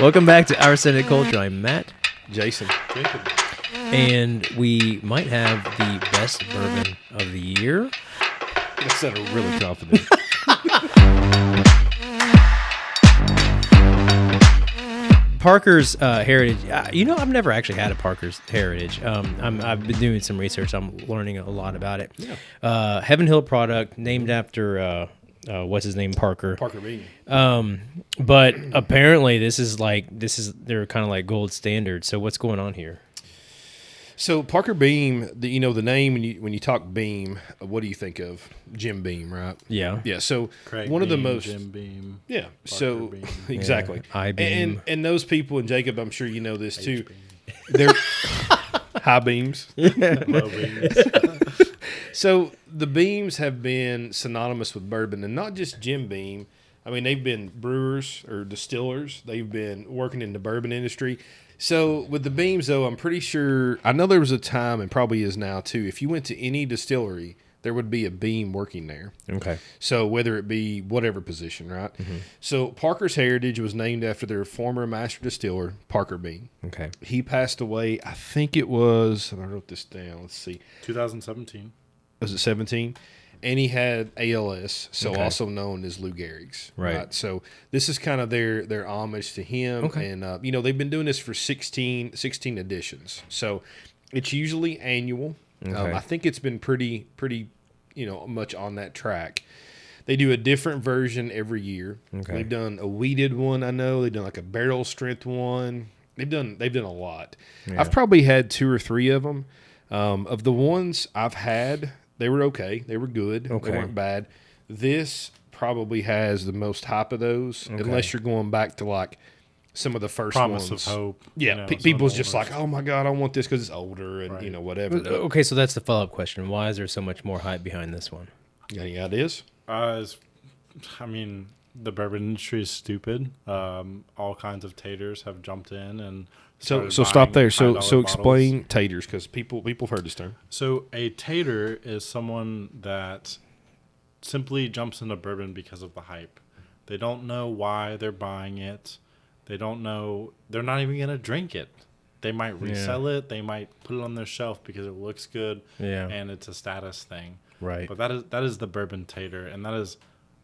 Welcome back to Our Senate Culture. I'm Matt. Jason. Jacob. And we might have the best bourbon of the year. That sounded really confident. Parker's Heritage. I've never actually had a Parker's Heritage. I've been doing some research. I'm learning a lot about it. Yeah. Heaven Hill product named after what's his name, Parker. Parker Bean. But apparently this is they're kind of like gold standard. So what's going on here? So Parker Beam, the name when you talk Beam, what do you think of? Jim Beam, right? Yeah. Yeah. So Craig one of the Beam, most Jim Beam. Yeah. Parker So Beam. exactly. Yeah, I-beam. And those people, and Jacob, I'm sure you know this too. H-beam. They're high beams. Low beams. So the beams have been synonymous with bourbon, and not just Jim Beam. I mean, they've been brewers or distillers. They've been working in the bourbon industry. So with the beams, though, I'm pretty sure, I know there was a time, and probably is now too, if you went to any distillery, there would be a beam working there. Okay. So whether it be whatever position, right? Mm-hmm. So Parker's Heritage was named after their former master distiller, Parker Beam. Okay. He passed away, I think it was, I wrote this down, let's see. 2017. Was it 17? And he had ALS, so Okay. also known as Lou Gehrig's. Right. So this is kind of their homage to him. Okay. And, they've been doing this for 16 editions. So it's usually annual. Okay. I think it's been pretty, much on that track. They do a different version every year. Okay. They've done a wheated one, I know. They've done like a barrel strength one. They've done a lot. Yeah. I've probably had 2 or 3 of them. Of the ones I've had, they were okay. They were good. Okay. They weren't bad. This probably has the most hype of those, Okay. unless you're going back to like some of the first Promise ones. of Hope. Yeah, some people's of the just oldest. like, oh my God, I want this because it's older and Right. whatever. But, Okay, so that's the follow-up question. Why is there so much more hype behind this one? got any ideas? The bourbon industry is stupid. All kinds of taters have jumped in and So started stop buying there. So $5 explain taters, because people have heard this term. So a tater is someone that simply jumps into bourbon because of the hype. They don't know why they're buying it. They don't know. They're not even going to drink it. They might resell it. They might put it on their shelf because it looks good. Yeah. And it's a status thing. Right. But that is the bourbon tater, and that is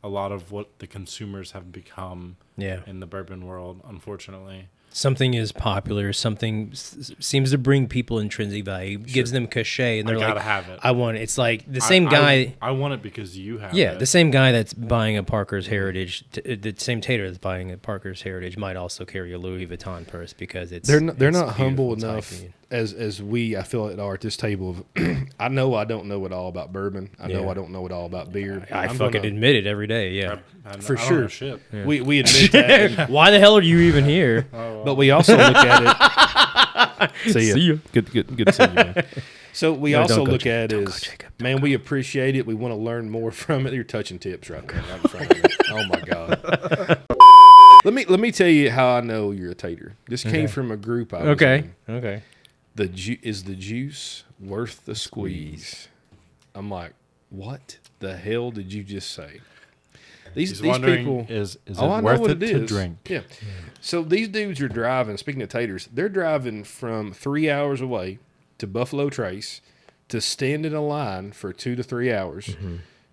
a lot of what the consumers have become Yeah. in the bourbon world, unfortunately. Something is popular. Something seems to bring people intrinsic value, gives them cachet, and they're gotta like, have it. I want it. It's like the same guy. I want it because you have Yeah, it. the same guy that's buying a Parker's Heritage, the same tater that's buying a Parker's Heritage might also carry a Louis Vuitton purse because it's They're not it's humble beautiful, enough it's high. as we, I feel, are at this table. Of, I know I don't know it all about bourbon. I know Yeah. I don't know it all about beer. I I'm fucking gonna- admit it every day. Yeah. For I don't sure. know shit. We admit that. and- Why the hell are you even here? But we also look at it. See ya. See ya. Good to see you, man. So we No, also don't go, look Jacob. at it Don't go, as, Jacob. man, we appreciate it. We want to learn more from it. You're touching tips right there, right in front of me. Oh my God. Let me tell you how I know you're a tater. This came from a group I was Okay. in. Okay. Is the juice worth the squeeze? I'm like, what the hell did you just say? He's These wondering, people is it I know worth what it to drink? Yeah. So these dudes are driving, speaking of taters, they're driving from 3 hours away to Buffalo Trace to stand in a line for 2 to 3 hours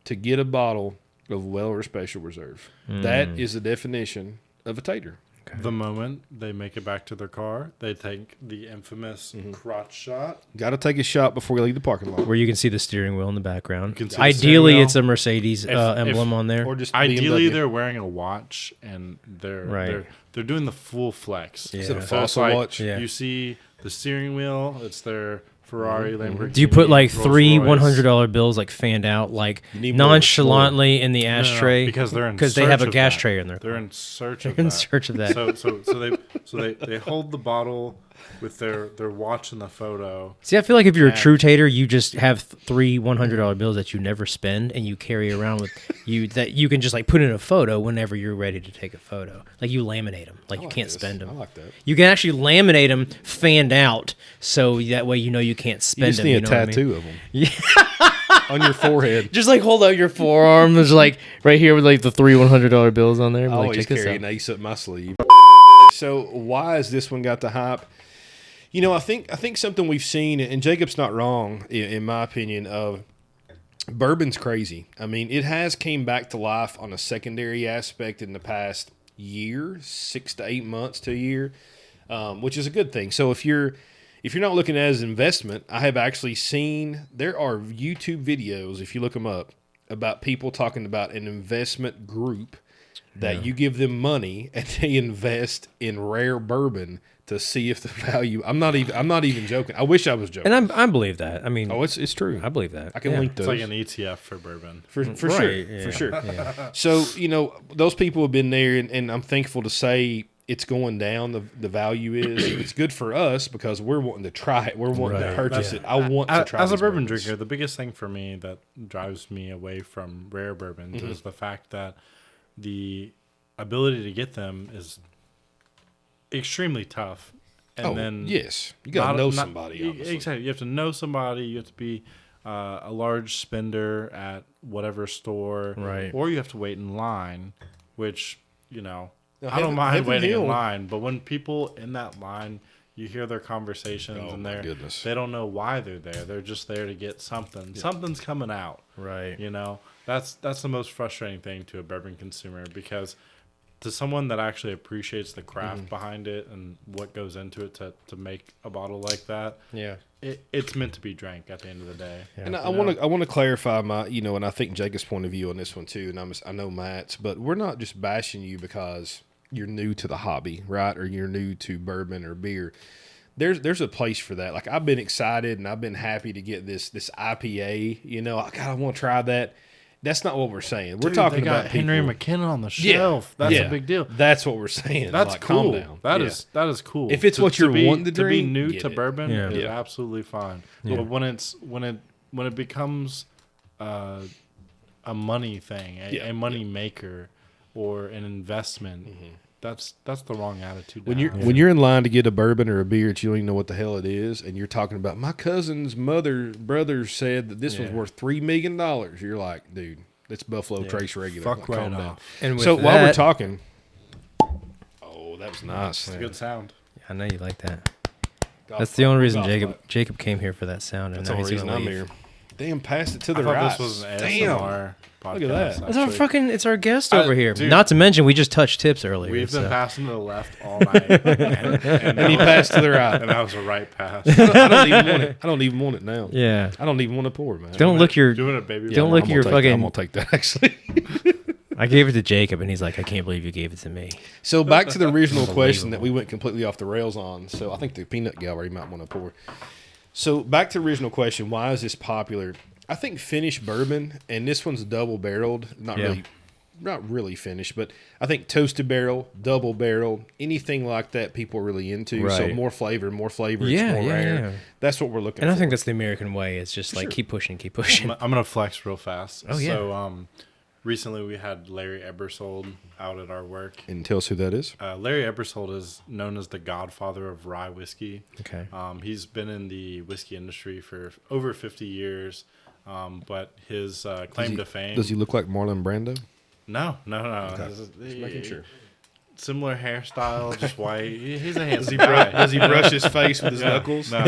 to get a bottle of Weller Special Reserve. That is the definition of a tater. The moment they make it back to their car, they take the infamous crotch shot. Got to take a shot before we leave the parking lot. Where you can see the steering wheel in the background. can see the Ideally, steering wheel. it's a Mercedes emblem on there. Or just Ideally, BMW. they're wearing a watch and they're doing the full flex. Yeah. Is it a So it's fossil like watch? Yeah. You see the steering wheel. It's their Ferrari, Lamborghini. Do you put like Rolls 3 Royce. $100 bills like fanned out, like need more nonchalantly in the No, no, no, ashtray? because they're in because they have a search of gas that. tray in their They're car. in search of in that. search of that. So they hold the bottle with their watch in the photo. See, I feel like if you're a and- true tater, you just have 3 $100 bills that you never spend, and you carry around with you that you can just like put in a photo whenever you're ready to take a photo. Like you laminate them, like you can't this. spend I them. like that. You can actually laminate them fanned out, so that way you know you can't You spend just them. need You a know what I mean? tattoo of them. Yeah. On your forehead. Just like hold out your forearm. There's like right here with like the 3 $100 bills on there. I Like, always check this carry out. an ace up my sleeve. So why has this one got the hype? You know, I think something we've seen, and Jacob's not wrong in my opinion, of bourbon's crazy. I mean, it has came back to life on a secondary aspect in the past year, 6 to 8 months to a year, which is a good thing. So if you're not looking at it as an investment, I have actually seen there are YouTube videos, if you look them up, about people talking about an investment group that you give them money and they invest in rare bourbon to see if the value. I'm not even joking. I wish I was joking. And I believe that. I mean, it's true. I believe that. I can link those. It's like an ETF for bourbon. For Right, sure. yeah. For sure. Yeah. So, you know, those people have been there, and I'm thankful to say it's going down. The value is. It's good for us because we're wanting to try it. We're wanting to Right. purchase it. I want to try As a these bourbon bourbons. drinker, the biggest thing for me that drives me away from rare bourbons is the fact that the ability to get them is extremely tough. And then yes, you got to know somebody. Obviously. Exactly. You have to know somebody. You have to be a large spender at whatever store. Right. Or you have to wait in line, which, you know, Now, I don't Heaven mind waiting Hill- in line. But when people in that line, you hear their conversations Oh, and my goodness. they don't know why they're there. They're just there to get something. Yeah. Something's coming out. Right. You know, that's the most frustrating thing to a bourbon consumer, because to someone that actually appreciates the craft behind it and what goes into it to make a bottle like that, Yeah. it's meant to be drank at the end of the day. Yeah. And I want to clarify my, you know, and I think Jacob's point of view on this one too, and I know Matt's, but we're not just bashing you because you're new to the hobby, right? Or you're new to bourbon or beer. There's a place for that. Like, I've been excited and I've been happy to get this IPA. You know, God, I want to try that. That's not what we're saying. We're talking they got about Henry people. McKenna on the shelf. That's a big deal. That's what we're saying. That's like, cool. Calm down. That is cool. If it's what you're wanting to be drink, new get to it. bourbon Yeah. is Yeah. absolutely fine. Yeah. But when it becomes a money thing, a money maker, or an investment, that's the wrong attitude. When you're in line to get a bourbon or a beer that you don't even know what the hell it is, and you're talking about my cousin's brother said that this was worth $3 million, you're like, dude, that's Buffalo Trace regular. Fuck Like, right calm down. off. And with So while we're that- talking, oh, that was nice. it's a good sound. I know you like that. Golf That's the only clap, reason golf clap. Jacob came here for that sound. And That's now the only he's reason gonna I'm leave. here. Damn, passed it to the I thought right. this was an Damn. ASMR podcast. Look at that. That's our actually. fucking. It's our guest over here. dude. Not to mention, we just touched tips earlier. We've been so. passing to the left all night, and And he passed to the right. and that was a right pass. I don't even want it. I don't even want it now. Yeah. I don't even want to pour, man. Don't look your. Doing a baby. Don't look I'm your gonna take that. I'm fucking. gonna take that actually. I gave it to Jacob, and he's like, "I can't believe you gave it to me." So back to the original question that we went completely off the rails on. So I think the peanut gallery might want to pour. So back to the original question: why is this popular? I think finished bourbon, and this one's double barreled. Not really finished, but I think toasted barrel, double barrel, anything like that, people are really into. So Right. more flavor. Yeah, It's more yeah, rare. yeah. That's what we're looking And for. I think that's the American way. It's just like Sure. keep pushing, keep pushing. I'm gonna flex real fast. Oh, yeah. So recently we had Larry Ebersold out at our work. And tell us who that is. Larry Ebersold is known as the godfather of rye whiskey. Okay. He's been in the whiskey industry for over 50 years, but his claim to fame. Does he look like Marlon Brando? No. Just making sure. Similar hairstyle, just white. He's a handsome guy. Does he brush his face with his knuckles? No,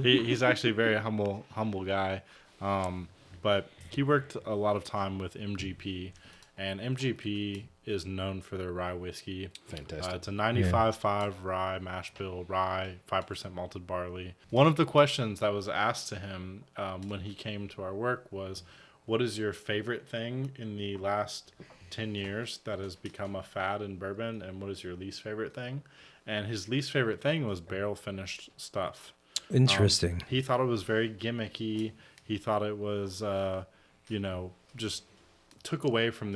he's actually a very humble guy. But he worked a lot of time with MGP, and MGP is known for their rye whiskey. Fantastic. It's a 95.5 rye mash bill, rye, 5% malted barley. One of the questions that was asked to him when he came to our work was, what is your favorite thing in the last 10 years that has become a fad in bourbon, and what is your least favorite thing? And his least favorite thing was barrel finished stuff. Interesting. He thought it was very gimmicky. He thought it was, just took away from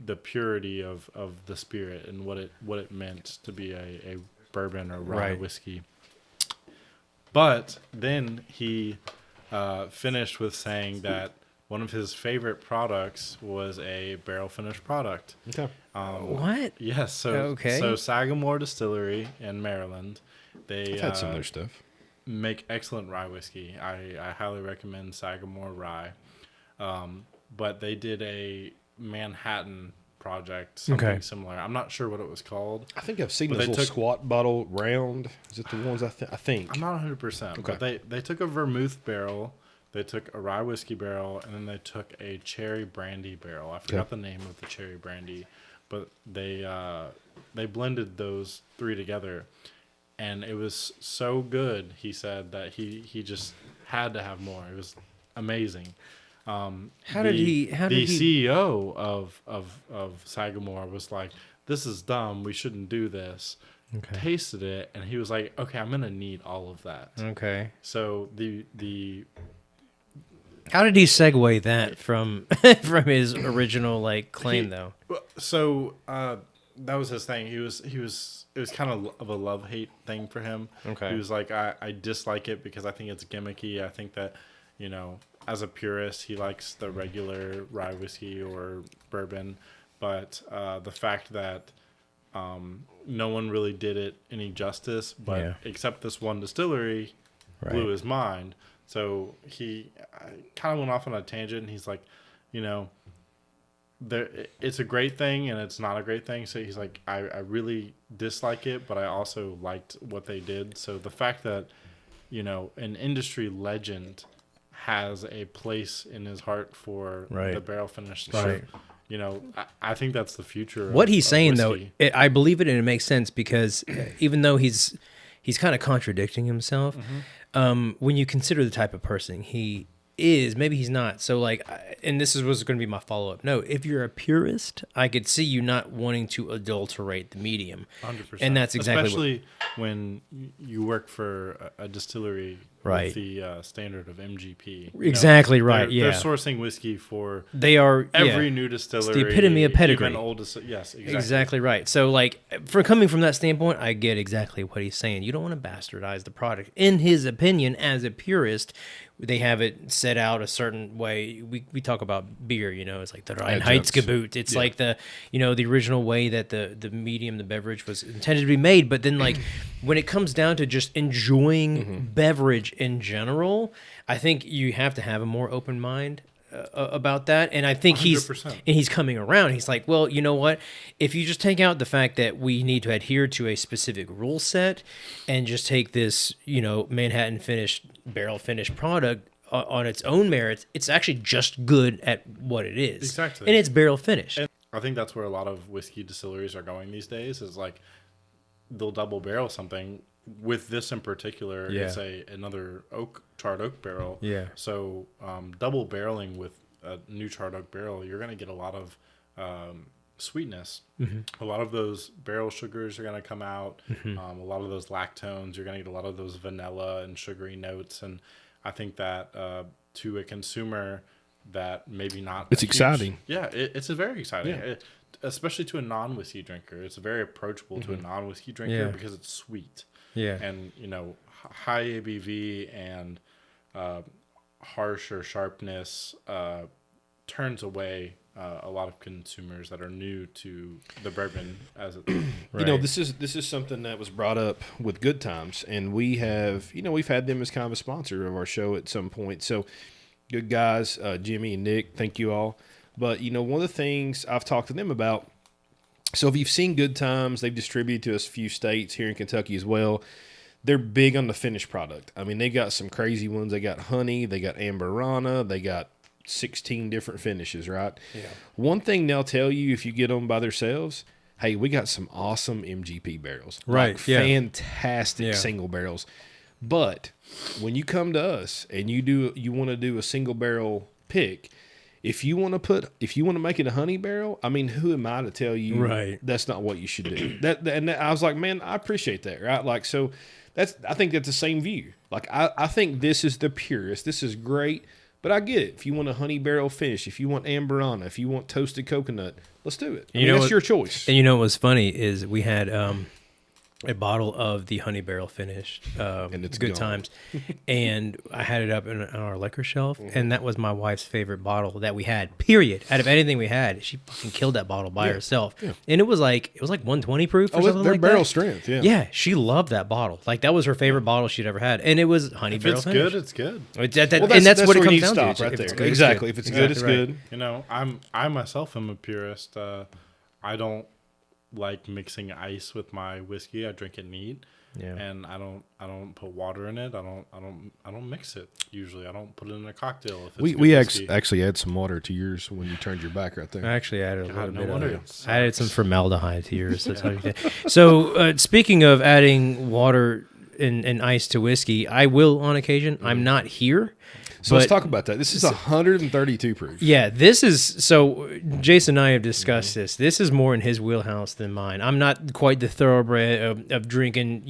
the purity of the spirit and what it meant to be a bourbon or rye Right. whiskey. But then he finished with saying that one of his favorite products was a barrel finished product. Okay. What? Yes, so Sagamore Distillery in Maryland, they I've had some of their stuff. make excellent rye whiskey. I highly recommend Sagamore Rye. But they did a Manhattan project, something Okay. similar. I'm not sure what it was called. I think I've seen But this they little took- squat bottle round. Is it the ones I think? I'm not 100%. Okay. But they took a vermouth barrel, they took a rye whiskey barrel, and then they took a cherry brandy barrel. I forgot the name of the cherry brandy, but they blended those three together, and it was so good. He said that he just had to have more. It was amazing. How did he? The CEO of Sagamore was like, "This is dumb. We shouldn't do this." Okay. Tasted it, and he was like, "Okay, I'm gonna need all of that." Okay. So the How did he segue that from from his original like claim though? so that was his thing. He was it was kind of a love hate thing for him. Okay. He was like, I dislike it because I think it's gimmicky. I think that, as a purist, he likes the regular rye whiskey or bourbon, but the fact that no one really did it any justice, but except this one distillery blew his mind. So he kind of went off on a tangent, and he's like, it's a great thing and it's not a great thing. So he's like, I really dislike it, but I also liked what they did. So the fact that, an industry legend has a place in his heart for the barrel finish stuff. Right. I think that's the future. What he's saying though, whiskey. I believe it and it makes sense because even though he's kind of contradicting himself, when you consider the type of person he is, maybe he's not. So like, and this was going to be my follow-up. No, if you're a purist, I could see you not wanting to adulterate the medium. 100%. And that's exactly especially when you work for a distillery Right. with the standard of MGP. Exactly right, They're yeah. sourcing whiskey for they are every new distillery. the epitome of pedigree. Even old yes, exactly. Exactly right. So, like, for coming from that standpoint, I get exactly what he's saying. You don't want to bastardize the product. In his opinion, as a purist, they have it set out a certain way. We talk about beer, it's like the Reinheitsgebot. It's like the original way that the medium, the beverage was intended to be made. But then, like, when it comes down to just enjoying beverage in general, I think you have to have a more open mind about that. And I think 100%. he's coming around. He's like, well, you know what? If you just take out the fact that we need to adhere to a specific rule set and just take this, Manhattan finished, barrel finished product on its own merits, it's actually just good at what it is. Exactly. And it's barrel finished. And I think that's where a lot of whiskey distilleries are going these days, is like they'll double barrel something. With this in particular, it's another charred oak barrel. Yeah. So double barreling with a new charred oak barrel, you're going to get a lot of sweetness. A lot of those barrel sugars are going to come out. A lot of those lactones, you're going to get a lot of those vanilla and sugary notes. And I think that to a consumer that maybe not... It's exciting. Yeah, it's very exciting. Yeah. Especially to a non-whiskey drinker. It's very approachable to a non-whiskey drinker because it's sweet. Yeah. And, high ABV and harsh or sharpness turns away a lot of consumers that are new to the bourbon as it. This is something that was brought up with Good Times, and we have, we've had them as kind of a sponsor of our show at some point. So, good guys, Jimmy and Nick, thank you all. But, one of the things I've talked to them about, so if you've seen Good Times, they've distributed to us a few states here in Kentucky as well. They're big on the finished product. I mean, they got some crazy ones. They got honey, they got amberana, they got 16 different finishes, right? Yeah. One thing they'll tell you if you get them by themselves, hey, we got some awesome MGP barrels. Right. Like, fantastic single barrels. But when you come to us and you want to do a single barrel pick, if you want to make it a honey barrel, I mean, who am I to tell you that's not what you should do? And I was like, man, I appreciate that, right? Like, so I think that's the same view. Like, I think this is the purest. This is great, but I get it. If you want a honey barrel finish, if you want amberana, if you want toasted coconut, let's do it. That's your choice. And what was funny is we had a bottle of the honey barrel finished, and it's Good gone. Times, and I had it up on our liquor shelf, and that was my wife's favorite bottle that we had. Period. Out of anything we had, she fucking killed that bottle by herself, and it was like 120 proof or something they're like barrel that. strength. Yeah. Yeah, she loved that bottle. Like that was her favorite bottle she'd ever had, and it was honey barrel It's finished. good. It's good. And that's what it where comes you down stop to. right If there. it's good, Exactly. it's If it's good. good, it's Exactly good. I myself am a purist. I don't like mixing ice with my whiskey. I drink it neat. Yeah. And I don't put water in it. I don't mix it usually. I don't put it in a cocktail. If it's We whiskey. actually add some water to yours when you turned your back right there. I actually added a God, little no bit wonder of it it. I added some sucks. formaldehyde to yours. That's how you did. So speaking of adding water and ice to whiskey, I will on occasion. I'm not here. So let's but- talk about that. This is 132 proof. Yeah, this is so. Jason and I have discussed this. This is more in his wheelhouse than mine. I'm not quite the thoroughbred of drinking,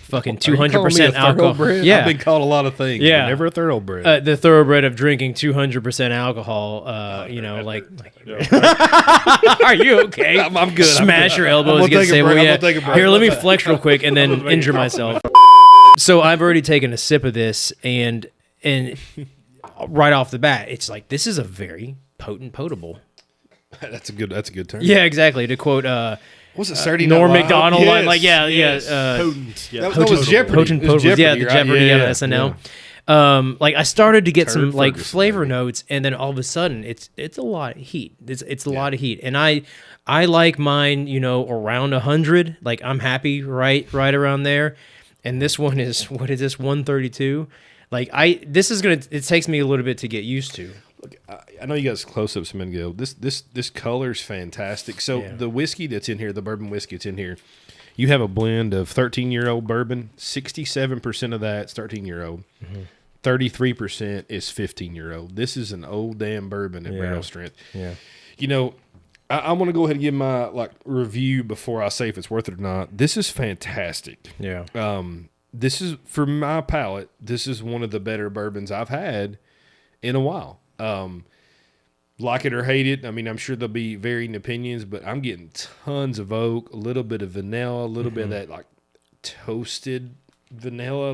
fucking 200% alcohol. Yeah, I've been called a lot of things. Yeah. But never a thoroughbred. the thoroughbred of drinking 200% alcohol. Like, are you okay? I'm good. Smash your elbows. I'm gonna Get take a say, break. well, I'm yeah. gonna take a break. Here, let me flex real quick and then injure myself. So I've already taken a sip of this, and right off the bat, it's like this is a very potent potable. That's a good term. Yeah, exactly. To quote Was it Saturday Norm Night Live? Macdonald, Yes, like yes. Potent. Yeah, That was Jeopardy. potent It was potables. Yeah, Jeopardy, the right? Jeopardy Yeah, on yeah, SNL. Like I started to get some Turd like Ferguson, flavor baby. notes, and then all of a sudden it's a lot of heat. It's a lot of heat, and I like mine, around 100. Like I'm happy right around there, and this one is what is this 132? Like it takes me a little bit to get used to. Look, I know you guys close ups a minute ago. This color's fantastic. So Yeah. the whiskey that's in here, the bourbon whiskey that's in here, you have a blend of 13-year-old bourbon. 67% of that's 13-year-old. 33% is 15-year-old. This is an old damn bourbon at barrel strength. Yeah. I want to go ahead and give my review before I say if it's worth it or not. This is fantastic. Yeah. This is, for my palate, this is one of the better bourbons I've had in a while. Like it or hate it, I mean, I'm sure there'll be varying opinions, but I'm getting tons of oak, a little bit of vanilla, a little bit of that toasted vanilla,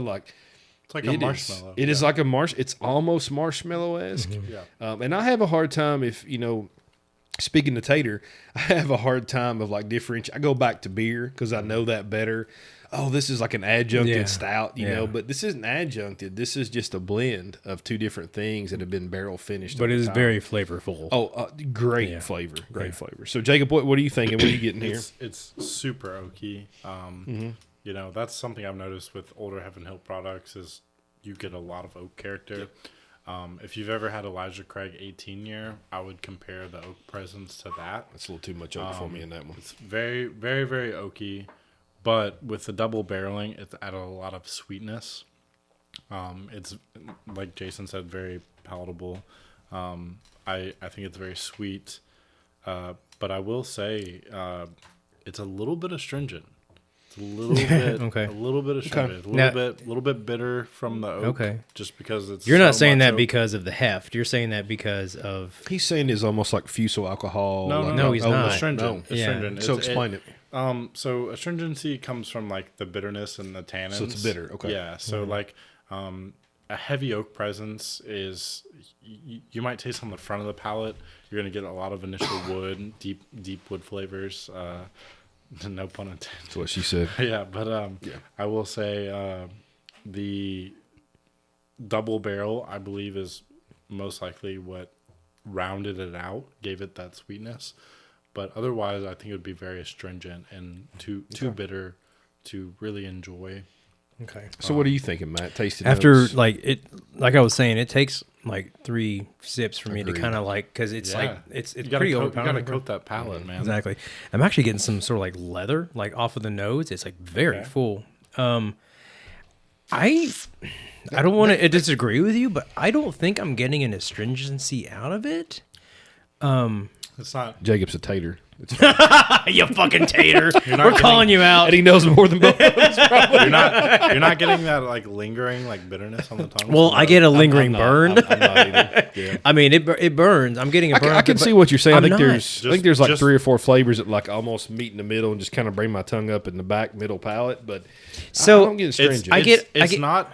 It's like a marshmallow. It is like a it's almost marshmallow-esque. Yeah. And I have a hard time speaking to Tater, I have a hard time of differentiating. I go back to beer because I know that better. Oh, this is like an adjuncted stout, you know, but this isn't adjuncted. This is just a blend of two different things that have been barrel finished. But over it is time. very flavorful. Oh, great flavor. Great flavor. So, Jacob, what are you thinking? What are you getting here? It's super oaky. That's something I've noticed with older Heaven Hill products is you get a lot of oak character. If you've ever had Elijah Craig 18-year, I would compare the oak presence to that. That's a little too much oak for me in that one. It's very, very, very oaky, but with the double barreling, it's added a lot of sweetness. It's, like Jason said, very palatable. I think it's very sweet, but I will say it's a little bit astringent. It's a little bit, Okay. a little bit astringent, a Now- little bit bitter from the oak. Okay. Just because it's. You're not so saying much that oak. because of the heft. You're saying that because of He's saying it's almost like fusel alcohol. No, he's not. Astringent. No. Yeah. Astringent. So It's- explain it. So astringency comes from the bitterness and the tannins. So it's bitter, okay. Yeah. So a heavy oak presence is you might taste on the front of the palate. You're gonna get a lot of initial wood, deep wood flavors. No pun intended. That's what she said. Yeah, but I will say the double barrel I believe is most likely what rounded it out, gave it that sweetness. But otherwise, I think it would be very astringent and too bitter to really enjoy. okay. So, what are you thinking, Matt? Tasting After notes? like I was saying, it takes 3 sips for me to Agreed. kind of because it's Yeah. it's You gotta pretty coat, you overpowering. gotta coat that palate, man. Exactly. I'm actually getting some sort of leather off of the nose. It's very full. I don't want to disagree with you, but I don't think I'm getting an astringency out of it. It's not. Jacob's a tater. You fucking tater. We're getting- calling you out. And he knows more than both of us. You're not getting that lingering bitterness on the tongue. Well, I get a lingering burn. I'm not either. Yeah. I mean, it burns. I'm getting a burn. I can but see what you're saying. I'm I think not. there's Just- 3 or 4 flavors that almost meet in the middle and just kind of bring my tongue up in the back middle palate. But So, I don't get astringent. It's not.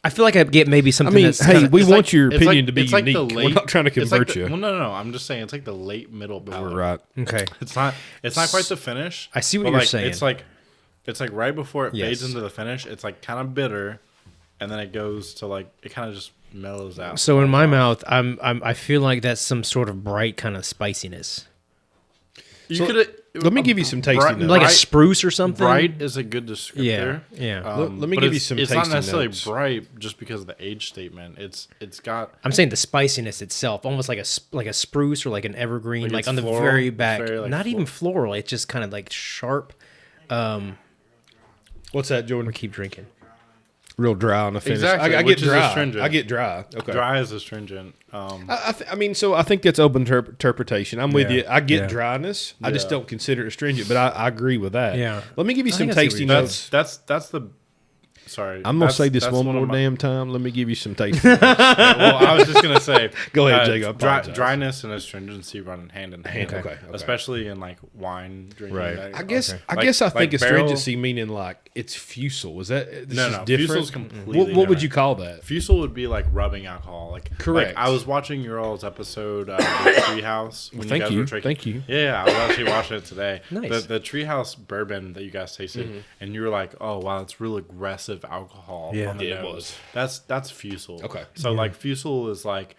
I feel like I get maybe I something mean, that's hey, kinda, we It's want like- your it's opinion like- to be it's like the unique. We're late- not trying to it's like convert the- you. Well, no. I'm just saying it's like the late middle palate. We're right. okay. It's not quite the finish. I see what but, you're saying. It's like right before it Yes. fades into the finish. It's kind of bitter, and then it goes to it kind of just mellows out. So in my mouth, I feel like that's some sort of bright kind of spiciness. You could. Let me give you some tasty notes. Like a spruce or something. Bright is a good descriptor. Yeah. Let me but give you some It's tasty not necessarily notes. bright just because of the age statement. It's got. I'm saying the spiciness itself, almost like a spruce or like an evergreen, Like like it's on the floral. very It's back. very, like, Not even floral. It's just kind of like sharp. What's that, Jordan? We keep drinking. Real dry on the finish. Exactly, I get which is dry. astringent. I get dry. Okay. Dry is astringent. I mean, so I think that's open interpretation. I'm with Yeah. you. I get Yeah. dryness. I just Yeah. don't consider it astringent, but I agree with that. Yeah. Let me give you I some think I see what tasty you're notes. That's the. Sorry, I'm gonna say this that's one of more my- damn time. Let me give you some tasty notes. Well, I was just gonna say. Go ahead, Jake, I apologize. Dryness and astringency run hand in hand. Okay. Especially in like wine drinking. Right. Like, I guess I think like astringency meaning like it's fusel. Is that this No, is no, different? fusel's completely What would different. you call that? Fusel would be like rubbing alcohol. Like Correct. Like I was watching your all's episode of the Treehouse when Thank you guys you. were drinking. Thank you. Yeah, I was actually watching it today. Nice. The Treehouse bourbon that you guys tasted, and you were like, "Oh wow, it's real aggressive alcohol." Yeah. on the Yeah, it nose. was. That's Fusel. Okay. So like Fusel is like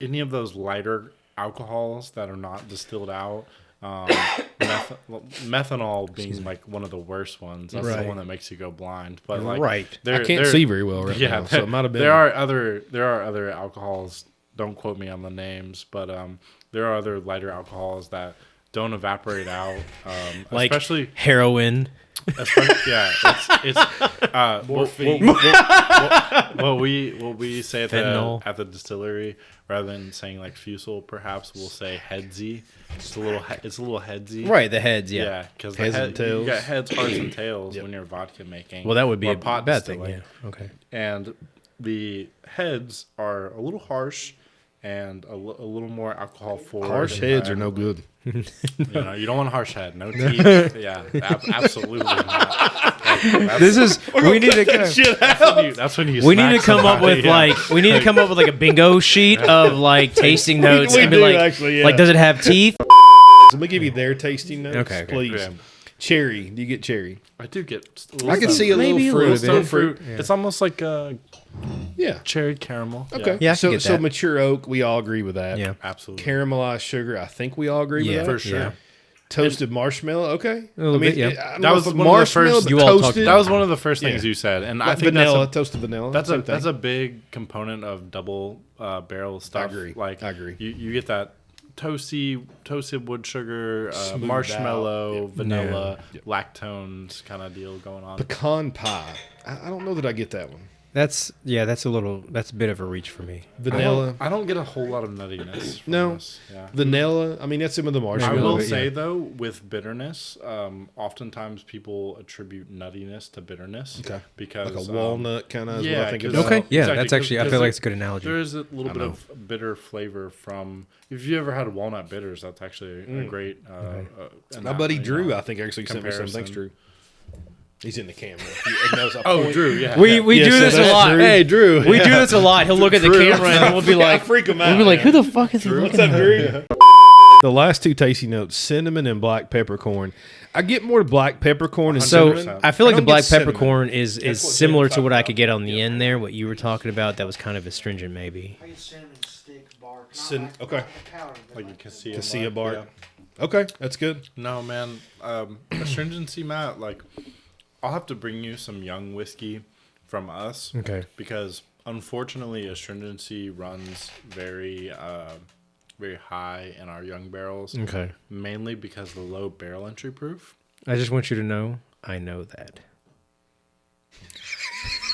any of those lighter alcohols that are not distilled out. Methanol being like one of the worst ones. That's Right. the one that makes you go blind. But like, Right. I can't see very well right now, so it might have been. there are other alcohols. Don't quote me on the names, but there are other lighter alcohols that don't evaporate out. Like Especially, heroin. yeah, it's Morphine. what we say Fentanyl. at the distillery, rather than saying like Fusel, perhaps we'll say headsy. It's a little headsy. Right, the heads, yeah. Yeah, because Heads and tails. you got heads, hearts, and tails when you're vodka making. Well, that would be or a pot bad thing, distilling. yeah. Okay. And the heads are a little harsh and a little more alcohol forward. Harsh heads are no good. You don't want a harsh head. No teeth. Yeah, absolutely not. This is we need to That's when you. we need to smack come up somebody, with yeah. like we need to come up with like a bingo sheet of like tasting notes we and be do, like actually, yeah. like does it have teeth? Let me give you their tasting notes, Okay. please. Yeah. Cherry. Do you get cherry? I do get. I can see a little Maybe a fruit. little stone bit. fruit. Yeah. It's almost like a Yeah. cherry caramel. Okay. Yeah, I can so get so that. mature oak, we all agree with that. Yeah. Absolutely. Caramelized sugar, I think we all agree Yeah, with that. for sure. yeah. Toasted marshmallow, okay. A little bit, yeah. I don't That know was if one of the marshmallow first- You all talked toasted. That was one of the first things Yeah. you said, and I Like think vanilla, toasted vanilla. that's same a thing. that's a big component of double barrel stuff. agree. Like I agree. You get that toasted wood sugar, Smoothed marshmallow, out. vanilla, lactones kind of deal going on. pecan pie. I don't know that I get that one. That's that's a bit of a reach for me. Vanilla. I don't get a whole lot of nuttiness. From No. this. Yeah. Vanilla. I mean, that's some of the I marshmallow. will bit, say yeah. though, with bitterness, oftentimes people attribute nuttiness to bitterness. Okay. Because Like a walnut kind of is yeah, what I think 'cause- about. Okay, yeah, Exactly, that's actually I 'cause feel like there- it's a good analogy. There is a little bit of bitter flavor from. If you ever had walnut bitters, that's actually a great. My buddy Drew, I think, actually sent me some. Thanks, comparison. Drew. He's in the camera. He knows I Oh, point. Drew, yeah. We Yeah, do so this a that's lot. Drew. Hey, Drew. we do this a lot. He'll look at the camera and we'll be like, freak him out. we'll be like, who the fuck is he looking at? Drew? The last two tasty notes: cinnamon and black peppercorn. I get more black peppercorn and So 100%. I feel like I the don't black get cinnamon. peppercorn is what similar to Jake what I talked could get on the end there. What you were talking about that was kind of astringent, maybe. I get cinnamon stick bark. not Cin- like okay. the powder, but Like you can see cassia bark. Okay, that's good. No, man. Astringency, Matt. Like, I'll have to bring you some young whiskey from us. Okay. Because unfortunately, astringency runs very, very high in our young barrels. Okay. Mainly because of the low barrel entry proof. I just want you to know, I know that.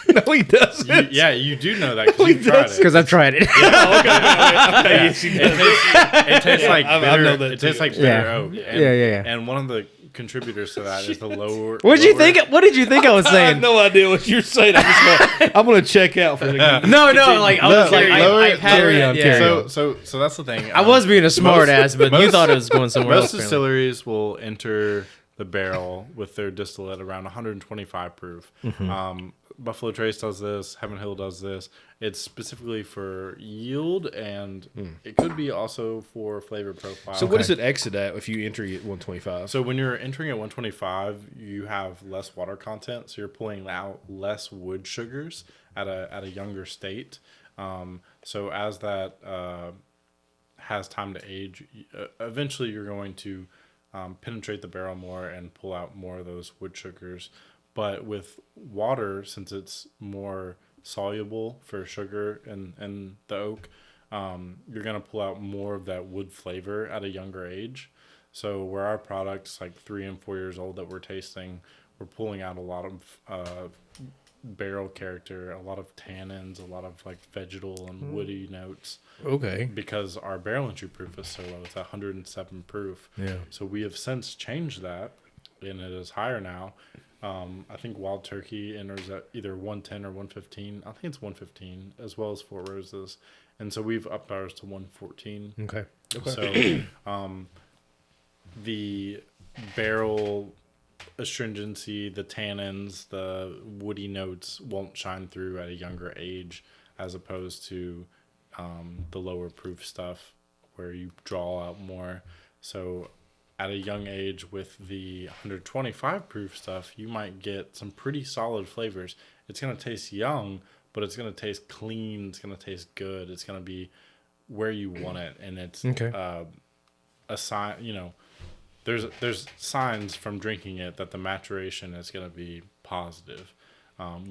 No, he doesn't. You do know that because you tried it. Because I've tried it. Yes, he does. It tastes like I bitter. know that It tastes too. like bitter Yeah. oak. And, Yeah. And one of the contributors to that is the lower. What did you lower- think? What did you think I was I have saying? no idea what you're saying. I'm gonna check out for the. No, like I was like, I've had carry it. on, Yeah. carry on. So that's the thing. I was being a smart ass, but you most- thought it was going somewhere Most else. apparently. distilleries will enter the barrel with their distillate around 125 proof. Mm-hmm. Buffalo Trace does this. Heaven Hill does this. It's specifically for yield, and it could be also for flavor profile. So what does it exit at if you enter at 125? So when you're entering at 125, you have less water content, so you're pulling out less wood sugars at a younger state. So as that has time to age, eventually you're going to penetrate the barrel more and pull out more of those wood sugars. But with water, since it's more soluble for sugar and the oak, you're going to pull out more of that wood flavor at a younger age. So where our products, like 3 and 4 years old that we're tasting, we're pulling out a lot of barrel character, a lot of tannins, a lot of like vegetal and woody notes. Okay. Because our barrel entry proof is so low. It's 107 proof. Yeah. So we have since changed that, and it is higher now. I think Wild Turkey enters at either 110 or 115. I think it's 115, as well as Four Roses. And so we've upped ours to 114. Okay. So the barrel astringency, the tannins, the woody notes won't shine through at a younger age, as opposed to the lower proof stuff where you draw out more. So at a young age with the 125 proof stuff, you might get some pretty solid flavors. It's going to taste young, but it's going to taste clean. It's going to taste good. It's going to be where you want it. And it's a sign, there's signs from drinking it that the maturation is going to be positive.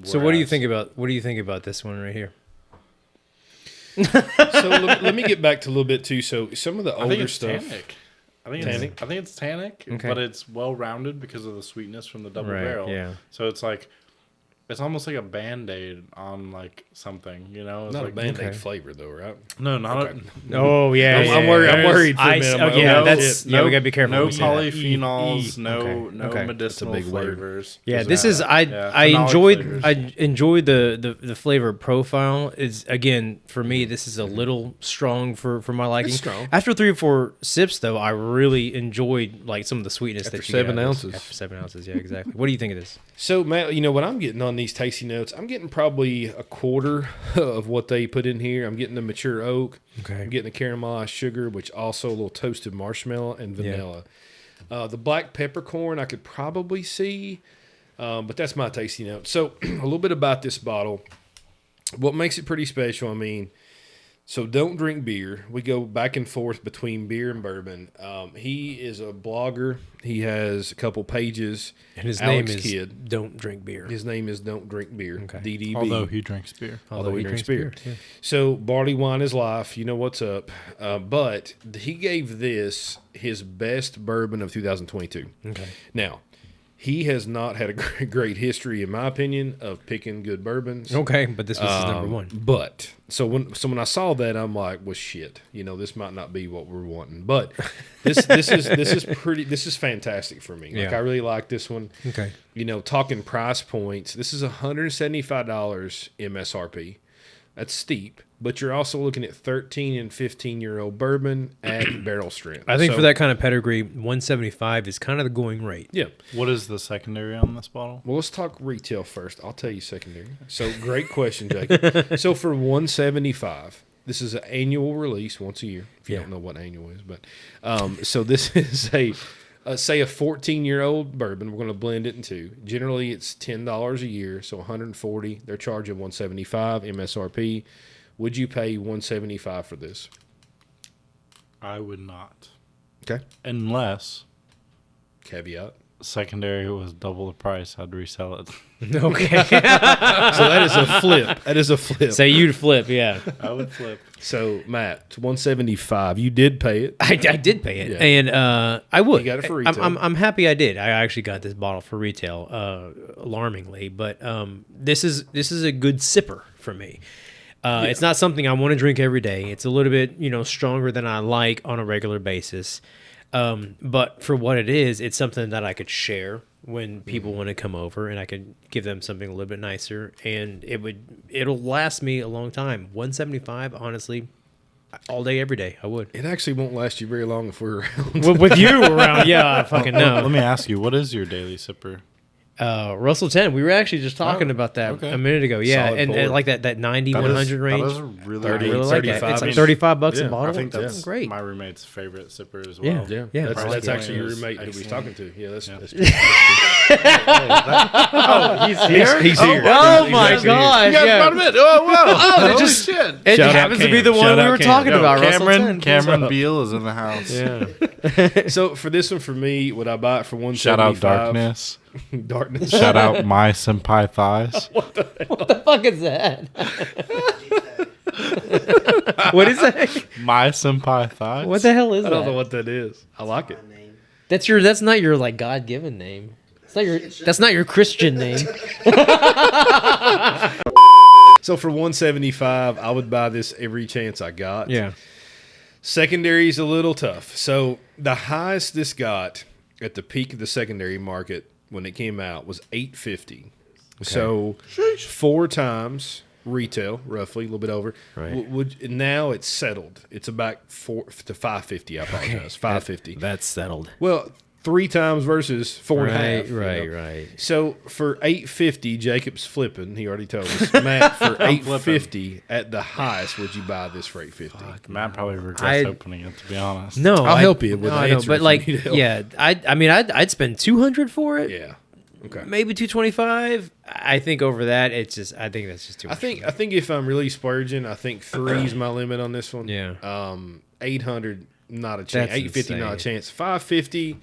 So what do you think about this one right here? So let me get back to a little bit too. So some of the older stuff. Tannic. I think it's tannic, but it's well rounded because of the sweetness from the double barrel. Yeah. So it's like it's almost like a Band-Aid on like something, It's Not like a Band-Aid flavor though, right? No, not Okay. Oh yeah, I'm worried for a minute. We no, gotta be careful. no when we say that. polyphenols, no Okay. medicinal That's a big word. flavors. Yeah, this is I phenolic enjoyed the flavor profile. Is again for me this is a little strong for my liking. It's strong. After 3 or 4 sips though, I really enjoyed like some of the sweetness After that you 7 got. ounces. After 7 ounces, yeah, exactly. What do you think of this? So, Matt, what I'm getting on these tasty notes, I'm getting probably a quarter of what they put in here. I'm getting the mature oak. Okay. I'm getting the caramelized sugar, which also a little toasted marshmallow and vanilla. The black peppercorn I could probably see, but that's my tasty note. So, a little bit about this bottle. What makes it pretty special, so don't drink beer. We go back and forth between beer and bourbon. He is a blogger. He has a couple pages. And his Alex name is Kidd. Don't Drink Beer. His name is Don't Drink Beer. Okay. DDB. Although he drinks beer. Although he drinks beer. Yeah. So barley wine is life. You know what's up. But he gave this his best bourbon of 2022. Okay. Now, he has not had a great history, in my opinion, of picking good bourbons. Okay, but this was his number one. But so when I saw that, I'm like, well, shit. This might not be what we're wanting. But this is fantastic for me. Like Yeah. I really like this one. Okay. Talking price points, this is $175 MSRP. That's steep, but you're also looking at 13 and 15-year-old bourbon at barrel strength. I think So- for that kind of pedigree, 175 is kind of the going rate. Yeah. What is the secondary on this bottle? Well, let's talk retail first. I'll tell you secondary. So great question, Jacob. So for 175, this is an annual release once a year. If you Yeah. don't know what annual is, but so this is say a 14-year-old bourbon. We're going to blend it in two. Generally, it's $10 a year, so $140. They're charging $175 MSRP. Would you pay $175 for this? I would not. Okay. Unless Caveat. secondary was double the price, I'd resell it. Okay. So that is a flip. That is a flip. So you'd flip, yeah. I would flip. So Matt, it's $175. You did pay it. I did pay it, Yeah. and I would. You got it for retail. I'm happy I did. I actually got this bottle for retail, alarmingly, but this is a good sipper for me. It's not something I want to drink every day. It's a little bit stronger than I like on a regular basis, but for what it is, it's something that I could share when people want to come over, and I could give them something a little bit nicer, and it'll last me a long time. 175, honestly, all day, every day, I would. It actually won't last you very long if we're around. With you around, yeah, I fucking know. Let me ask you, what is your daily sipper? Russell 10. We were actually just talking about that okay. a minute ago. Yeah, Solid and pour. like that 90, 100 range. That is a really, 30, I really like that. 35. It's like $35 Yeah, a bottle. I think that's great. my roommate's favorite sipper as Yeah. well. Yeah. That's Price actually your point is roommate that we was excellent. talking to. Yeah, that's Yeah. true. That's true. He's here. He's here. Oh He's my actually gosh! You guys Yeah. brought him in. Oh wow! Oh, Holy just- shit! It Shout out happens to be Cam. the one Shout we out were Cam. talking about. Russell Cameron 10. Cameron Beal is in the house. Yeah. So for this one, for me, would I buy it for 175? Shout out Darkness. Darkness. Shout out my senpai thighs. What the fuck is that? What is that? My senpai thighs. What the hell is I don't know that? what that is. I like it. My name. That's not your like God given name. That's not your Christian name. So for 175, I would buy this every chance I got. Yeah. Secondary's a little tough. So the highest this got at the peak of the secondary market when it came out was $850. So 4 times retail, roughly a little bit over. Right. Now it's settled. It's about $4 to $550. I apologize. $550. That's settled. Well, 3 times versus 4.5. Right. So for $850, Jacob's flipping. He already told us. Matt, for $850 at the highest, would you buy this for $850? Matt probably regrets I- opening it, to be honest. No, I'll help you with no, the I know, answer but if like, you need help. yeah, I mean, I'd spend $200 for it. Yeah. Okay. Maybe $225. I think over that, I think that's just too much. I think if I'm really splurging, I think 3 is my limit on this one. Yeah. 800, not a chance. That's 850, not a insane. chance. 550.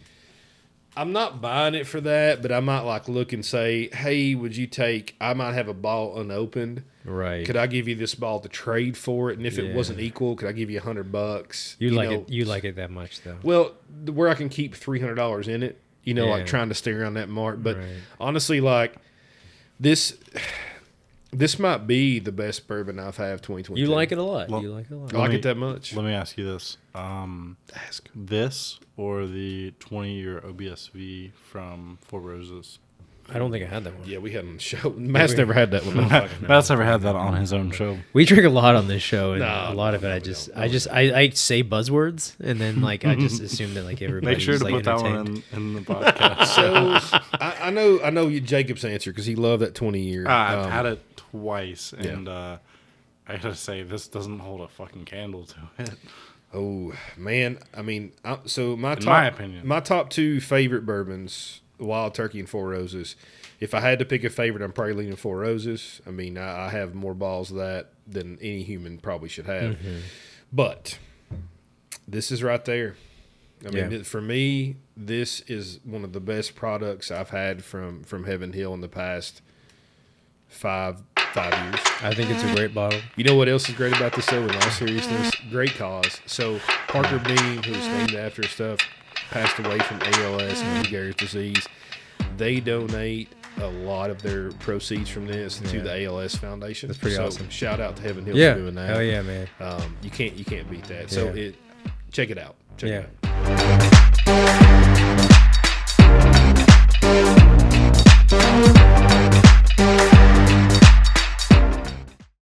I'm not buying it for that, but I might like look and say, hey, would you take? I might have a ball unopened. Right. Could I give you this ball to trade for it? And if it Yeah. wasn't equal, could I give you $100? You like know, it? You like it that much though? Well, where I can keep $300 in it, Yeah. like trying to stay around that mark. But Right. honestly, like this might be the best bourbon I've had of 2022. You like it a lot. Well, You like it a lot. I like it that much? Let me ask you this: Ask. this or the 20-year OBSV from Four Roses? I don't think I had that one. Yeah, we had it on the show. Matt's never had that one. Matt's never had that on his own show. We drink a lot on this show, and No, a lot of it, no, I say buzzwords, and then like I just assume that like everybody Make sure to like, put that entertained. one in the podcast. So I know you Jacob's answer because he loved that 20-year. I've had it twice, yeah. and I gotta say this doesn't hold a fucking candle to it. Oh man, I mean, my opinion. my top 2 favorite bourbons, Wild Turkey and Four Roses. If I had to pick a favorite, I'm probably leaning Four Roses. I mean, I have more balls of that than any human probably should have. Mm-hmm. But this is right there. I mean, Yeah. for me, this is one of the best products I've had from Heaven Hill in the past 5 years. I think it's a great bottle. You know what else is great about this, though, in all seriousness? Great cause. So Parker Beam, who's named after stuff, passed away from ALS and Lou Gehrig's disease. They donate a lot of their proceeds from this to the ALS Foundation. That's pretty awesome. Shout out to Heaven Hill Yeah. for doing that. Hell yeah, man. You can't beat that. So Yeah. check it out. Check Yeah. it out.